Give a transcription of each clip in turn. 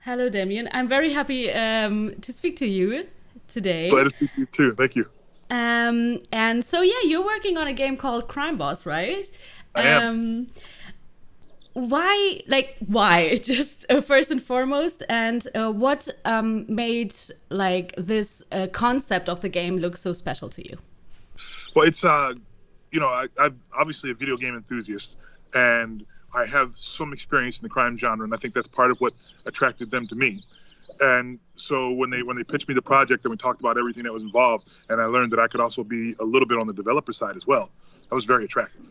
Hello, Damion. I'm very happy to speak to you Glad today. to speak to you too. Thank you. And so, yeah, you're working on a game called Crime Boss, right? I am. Um, why? Just first and foremost, and what made like this concept of the game look so special to you? Well, I'm obviously a video game enthusiast, and I have some experience in the crime genre, and I think that's part of what attracted them to me. And so when they pitched me the project and we talked about everything that was involved, and I learned that I could also be a little bit on the developer side as well, that was very attractive.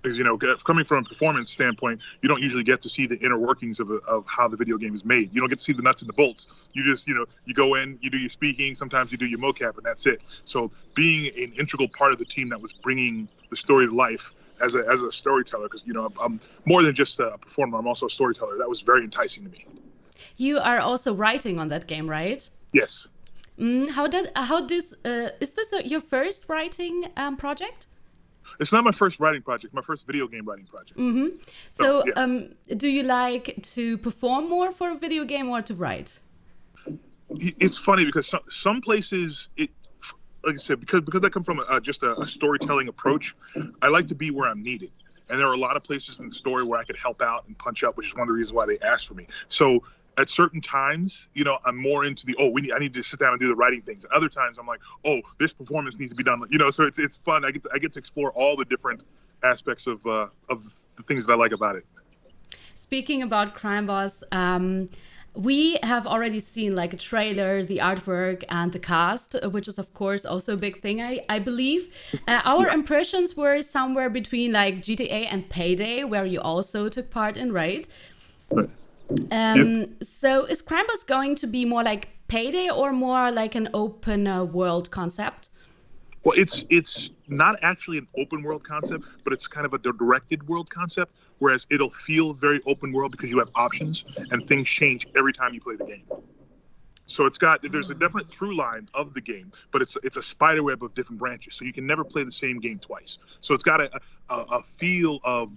Because coming from a performance standpoint, you don't usually get to see the inner workings of how the video game is made. You don't get to see the nuts and the bolts. You just you go in, you do your speaking, sometimes you do your mocap, and that's it. So being an integral part of the team that was bringing the story to life as a storyteller, because I'm more than just a performer, I'm also a storyteller. That was very enticing to me. You are also writing on that game, right? Yes. How this is this your first writing project? It's not my first writing project, my first video game writing project. So So, yes. do you like to perform more for a video game or to write? It's funny because some places like I said, because I come from just a storytelling approach, I like to be where I'm needed. And there are a lot of places in the story where I could help out and punch up, which is one of the reasons why they asked for me. So at certain times, I'm more into I need to sit down and do the writing things. And other times I'm like, oh, this performance needs to be done. So it's fun. I get to explore all the different aspects of the things that I like about it. Speaking about Crime Boss, we have already seen like a trailer, the artwork, and the cast, which is of course also a big thing. I believe our Yeah. impressions were somewhere between like GTA and Payday, where you also took part in, right? But, yeah. So is Crime Boss going to be more like Payday or more like an open world concept? Well, it's not actually an open world concept, but it's kind of a directed world concept. Whereas it'll feel very open world because you have options and things change every time you play the game. So there's a definite through line of the game, but it's a spider web of different branches. So you can never play the same game twice. So it's got a feel of,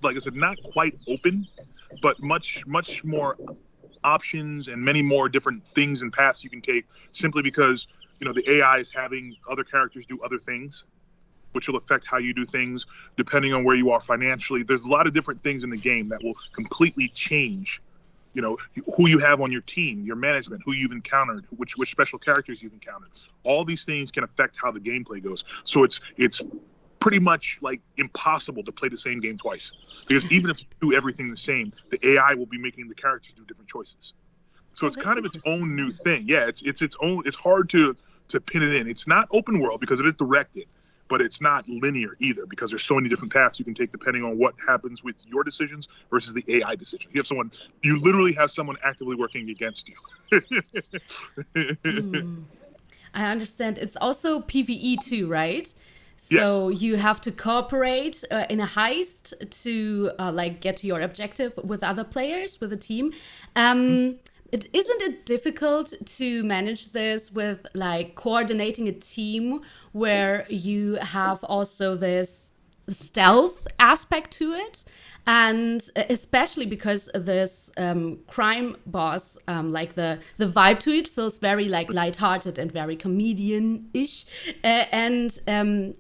like I said, not quite open, but much more options and many more different things and paths you can take simply because the AI is having other characters do other things, which will affect how you do things depending on where you are financially. There's a lot of different things in the game that will completely change, who you have on your team, your management, who you've encountered, which special characters you've encountered. All these things can affect how the gameplay goes. So it's pretty much like impossible to play the same game twice because even if you do everything the same, the AI will be making the characters do different choices. So Oh, it's that's kind of its own interesting. new thing. Yeah, it's its own. It's hard to pin it in. It's not open world because it is directed, but it's not linear either because there's so many different paths you can take depending on what happens with your decisions versus the AI decision. You literally have someone actively working against you. I understand. It's also PvE too, right? Yes. So you have to cooperate in a heist to like get to your objective with other players, with a team. Isn't it difficult to manage this with like coordinating a team where you have also this stealth aspect to it? And especially because this crime boss, like the vibe to it feels very like lighthearted and very comedian-ish, and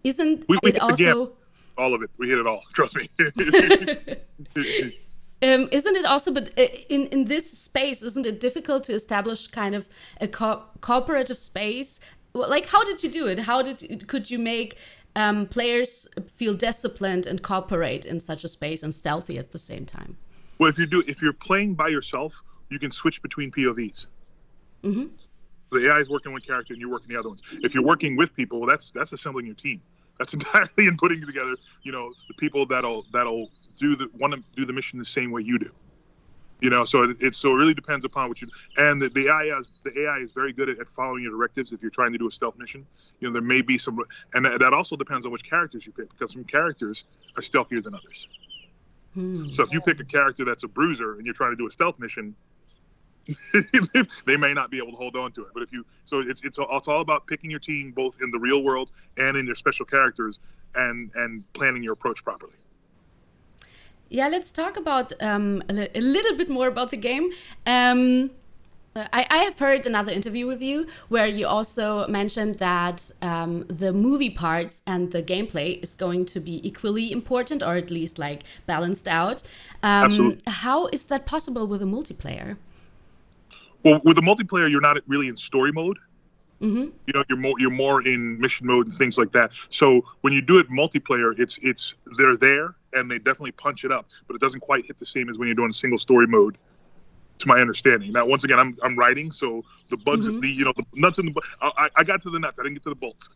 isn't We it hit the gamut, also all of it. We hit it all. Trust me. isn't it also, but in this space, isn't it difficult to establish kind of a cooperative space? Well, like, how did you do it? Could you make players feel disciplined and cooperate in such a space and stealthy at the same time? Well, if you're playing by yourself, you can switch between POVs. The AI is working one character and you're working the other ones. If you're working with people, well, that's assembling your team. That's entirely in putting together, the people that'll want to do the mission the same way you do. So it really depends upon what you and the AI is very good at following your directives if you're trying to do a stealth mission. There may be some, and that also depends on which characters you pick because some characters are stealthier than others. So if you pick a character that's a bruiser and you're trying to do a stealth mission, they may not be able to hold on to it. But it's all about picking your team both in the real world and in your special characters and planning your approach properly. Yeah, let's talk about a little bit more about the game. I have heard another interview with you where you also mentioned that the movie parts and the gameplay is going to be equally important, or at least like balanced out. Absolutely. How is that possible with a multiplayer? Well, with the multiplayer, you're not really in story mode. You know, you're more in mission mode and things like that. So when you do it multiplayer, it's they're there and they definitely punch it up, but it doesn't quite hit the same as when you're doing single story mode, to my understanding. Now, once again, I'm writing, so the bugs, the nuts and the I got to the nuts. I didn't get to the bolts.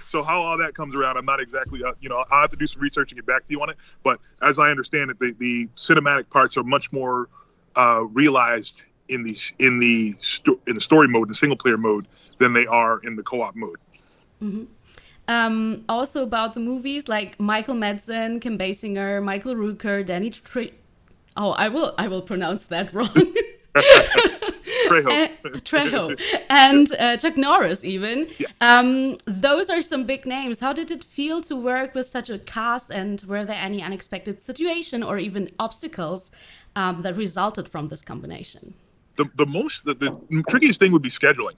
So how all that comes around, I'm not exactly. I'll have to do some research and get back to you on it. But as I understand it, the cinematic parts are much more realized in the story mode, the single player mode, than they are in the co-op mode. Also about the movies, like Michael Madsen, Kim Basinger, Michael Rooker, I will pronounce that wrong. Trejo and Chuck Norris even. Yeah. Those are some big names. How did it feel to work with such a cast, and were there any unexpected situation or even obstacles that resulted from this combination? The trickiest thing would be scheduling,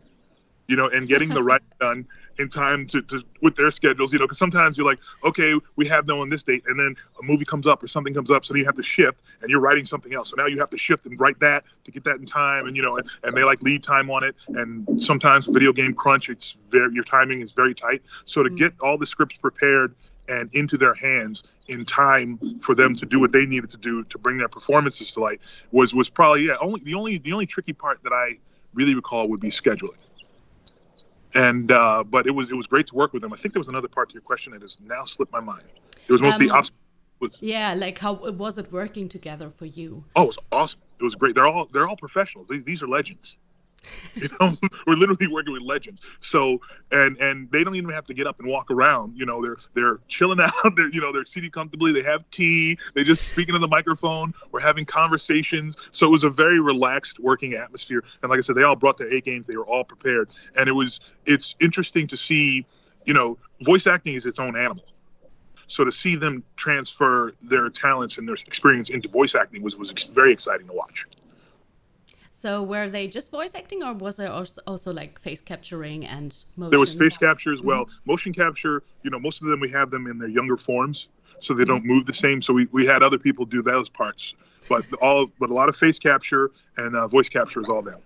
and getting the writing done in time to with their schedules, because sometimes you're like, okay, we have them on this date, and then a movie comes up or something comes up, so then you have to shift, and you're writing something else. So now you have to shift and write that to get that in time, and and they like lead time on it, and sometimes video game crunch, your timing is very tight. So to get all the scripts prepared and into their hands in time for them to do what they needed to do to bring their performances to light was probably the only tricky part that I really recall would be scheduling. And but it was great to work with them. I think there was another part to your question that has now slipped my mind. It was mostly yeah, like how was it working together for you? Oh, it was awesome. It was great. They're all professionals. These are legends. We're literally working with legends. So and they don't even have to get up and walk around. They're chilling out. They're seated comfortably. They have tea. They just speaking to the microphone. We're having conversations. So it was a very relaxed working atmosphere. And like I said, they all brought their A games. They were all prepared. And it's interesting to see. Voice acting is its own animal. So to see them transfer their talents and their experience into voice acting was very exciting to watch. So were they just voice acting, or was there also like face capturing and motion? There was face capture as well. Motion capture, most of them, we have them in their younger forms, so they don't move the same. So we had other people do those parts, but a lot of face capture and voice capture is all them.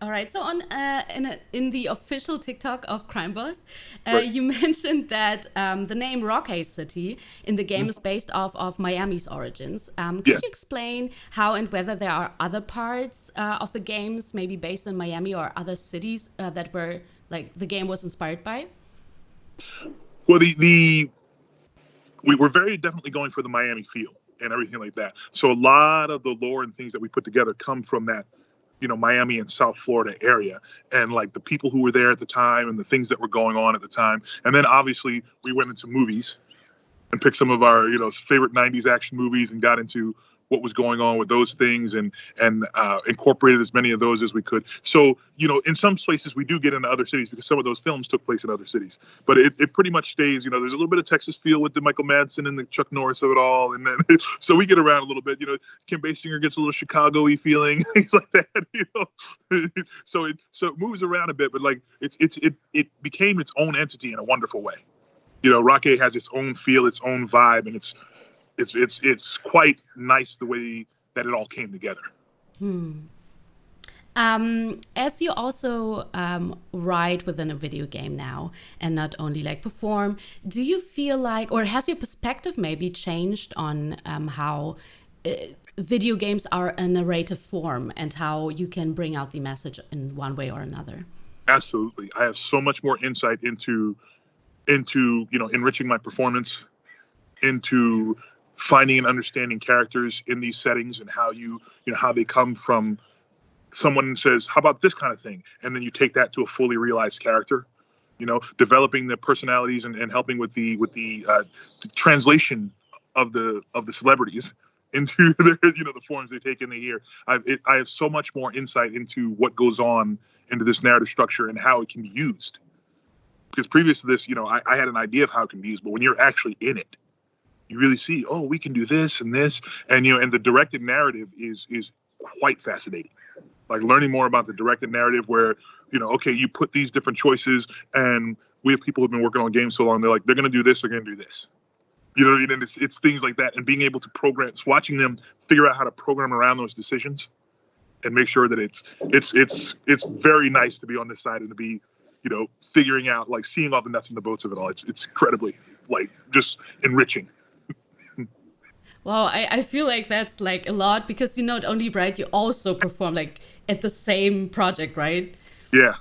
All right. So in the official TikTok of Crime Boss, Right. you mentioned that the name Rockay City in the game is based off of Miami's origins. Could you explain how and whether there are other parts of the games, maybe based in Miami or other cities that were like the game was inspired by? Well, we were very definitely going for the Miami feel and everything like that. So a lot of the lore and things that we put together come from that. Miami and South Florida area, and like the people who were there at the time and the things that were going on at the time. And then obviously we went into movies and picked some of our, favorite 90s action movies and got into what was going on with those things and incorporated as many of those as we could. So, in some places we do get into other cities because some of those films took place in other cities. But it pretty much stays, there's a little bit of Texas feel with the Michael Madsen and the Chuck Norris of it all. And then, so we get around a little bit, Kim Basinger gets a little Chicago-y feeling, things like that, So it moves around a bit, but like it became its own entity in a wonderful way. Rockay has its own feel, its own vibe, and it's quite nice the way that it all came together. As you also write within a video game now and not only like perform, do you feel like, or has your perspective maybe changed on how video games are a narrative form and how you can bring out the message in one way or another? Absolutely. I have so much more insight into enriching my performance, into finding and understanding characters in these settings and how how they come from someone says, how about this kind of thing? And then you take that to a fully realized character, developing the personalities and helping with the translation of the celebrities into their, the forms they take in the year. I have so much more insight into what goes on into this narrative structure and how it can be used. Because previous to this, I had an idea of how it can be used, but when you're actually in it, you really see, oh, we can do this, and the directed narrative is quite fascinating. Like learning more about the directed narrative where, okay, you put these different choices, and we have people who've been working on games so long, they're like, they're going to do this, they're going to do this. And it's things like that, and being able to program, watching them figure out how to program around those decisions and make sure that it's very nice to be on this side and to be, figuring out, like seeing all the nuts and the bolts of it all. It's incredibly, like, just enriching. Wow, I feel like that's like a lot because you not only write, you also perform like at the same project, right? Yeah,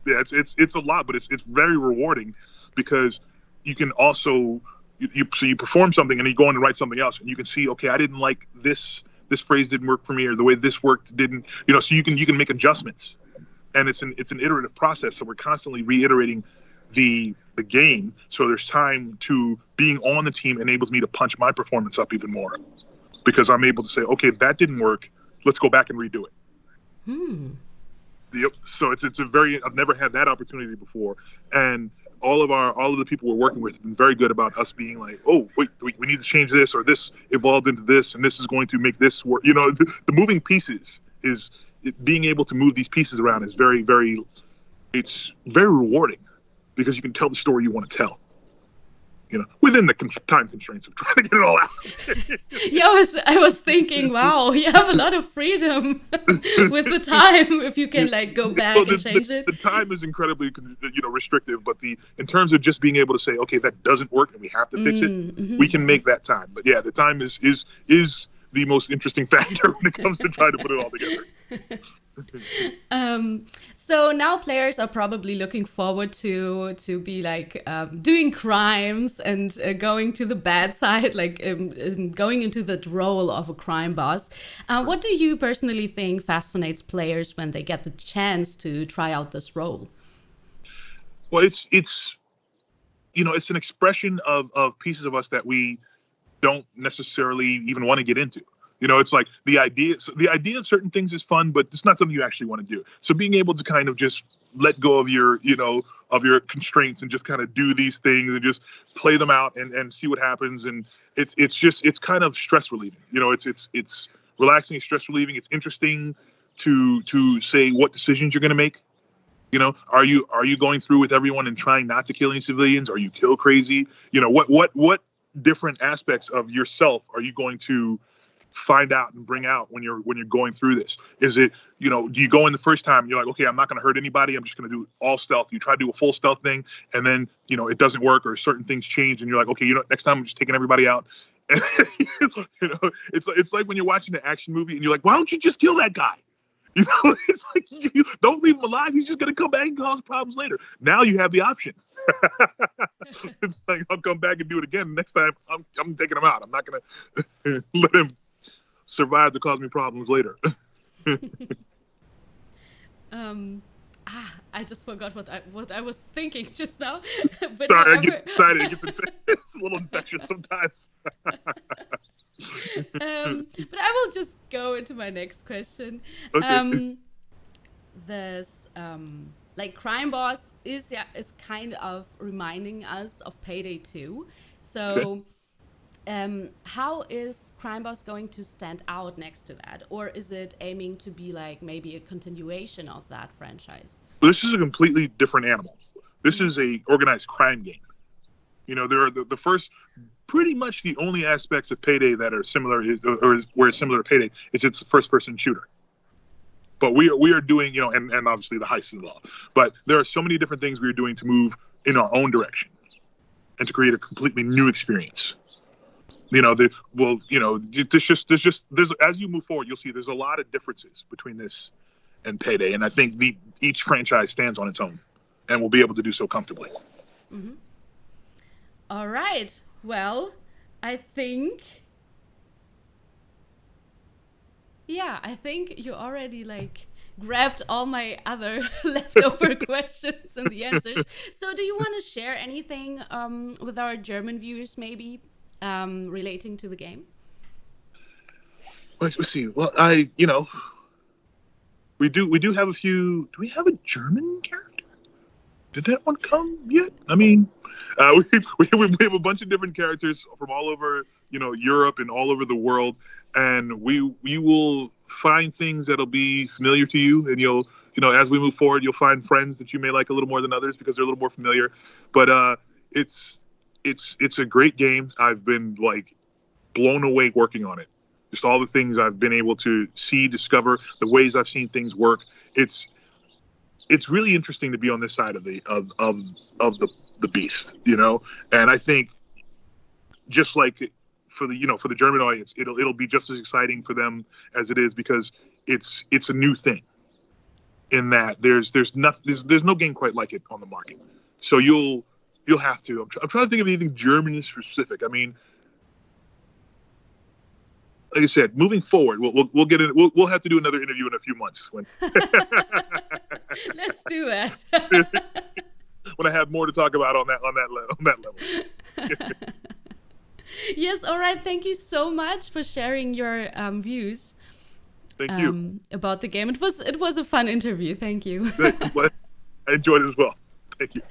it's a lot, but it's very rewarding because you can also you perform something and then you go on and write something else, and you can see, okay, I didn't like this phrase didn't work for me, or the way this worked didn't, so you can make adjustments, and it's an iterative process. So we're constantly reiterating the game, so there's time to being on the team enables me to punch my performance up even more because I'm able to say, okay, that didn't work, let's go back and redo it. Yep. So it's a very, I've never had that opportunity before, and all of the people we're working with have been very good about us being like, oh wait, we need to change this, or this evolved into this, and this is going to make this work. The moving pieces being able to move these pieces around is very, very, it's very rewarding because you can tell the story you want to tell, within the time constraints of trying to get it all out. Yeah, I was thinking, wow, you have a lot of freedom with the time if you can like go back and change it. The time is incredibly, restrictive, but in terms of just being able to say, okay, that doesn't work and we have to fix it, we can make that time. But yeah, the time is the most interesting factor when it comes to trying to put it all together. So now players are probably looking forward to be like doing crimes and going to the bad side, like going into the role of a crime boss. What do you personally think fascinates players when they get the chance to try out this role? Well, it's an expression of pieces of us that we don't necessarily even want to get into. It's like the idea of certain things is fun, but it's not something you actually want to do. So being able to kind of just let go of your, of your constraints and just kind of do these things and just play them out and see what happens. And it's kind of stress relieving. It's relaxing and stress relieving. It's interesting to say what decisions you're going to make. Are you going through with everyone and trying not to kill any civilians? Are you kill crazy? What different aspects of yourself are you going to find out and bring out when you're going through this? Is it, do you go in the first time and you're like, okay, I'm not going to hurt anybody, I'm just going to do all stealth. You try to do a full stealth thing and then, it doesn't work, or certain things change and you're like, okay, next time I'm just taking everybody out. It's like when you're watching an action movie and you're like, why don't you just kill that guy? It's like, you don't leave him alive. He's just going to come back and cause problems later. Now you have the option. It's like, I'll come back and do it again. Next time I'm taking him out. I'm not going to let him survive to cause me problems later. I just forgot what I was thinking just now. But sorry, I get excited. It's a little infectious sometimes. But I will just go into my next question. Okay. This like crime boss is kind of reminding us of Payday 2. So how is Crime Boss going to stand out next to that? Or is it aiming to be like maybe a continuation of that franchise? This is a completely different animal. This is a organized crime game. There are the first, pretty much the only aspects of Payday that are similar or where it's similar to Payday is it's a first person shooter. But we are doing, and obviously the heist involved. But there are so many different things we are doing to move in our own direction and to create a completely new experience. There's as you move forward, you'll see there's a lot of differences between this and Payday, and I think each franchise stands on its own and will be able to do so comfortably. Mm-hmm. All right. Well, I think you already like grabbed all my other leftover questions and the answers. So do you want to share anything with our German viewers maybe relating to the game? Let's see. Well, we do have a few. Do we have a German character? did that one come yet? I mean, we have a bunch of different characters from all over, Europe and all over the world, and we will find things that'll be familiar to you, and you'll, as we move forward, you'll find friends that you may like a little more than others because they're a little more familiar. But it's a great game. I've been like blown away working on it. Just all the things I've been able to see, discover, the ways I've seen things work. It's really interesting to be on this side of the beast, And I think just like for the German audience, it'll be just as exciting for them as it is, because it's a new thing. In that there's no game quite like it on the market. So you'll have to. I'm trying to think of anything German specific. I mean, like I said, moving forward, we'll get in. We'll have to do another interview in a few months when. Let's do that. When I have more to talk about on that level. Yes. All right. Thank you so much for sharing your views. Thank you. About the game. It was a fun interview. Thank you. I enjoyed it as well. Thank you.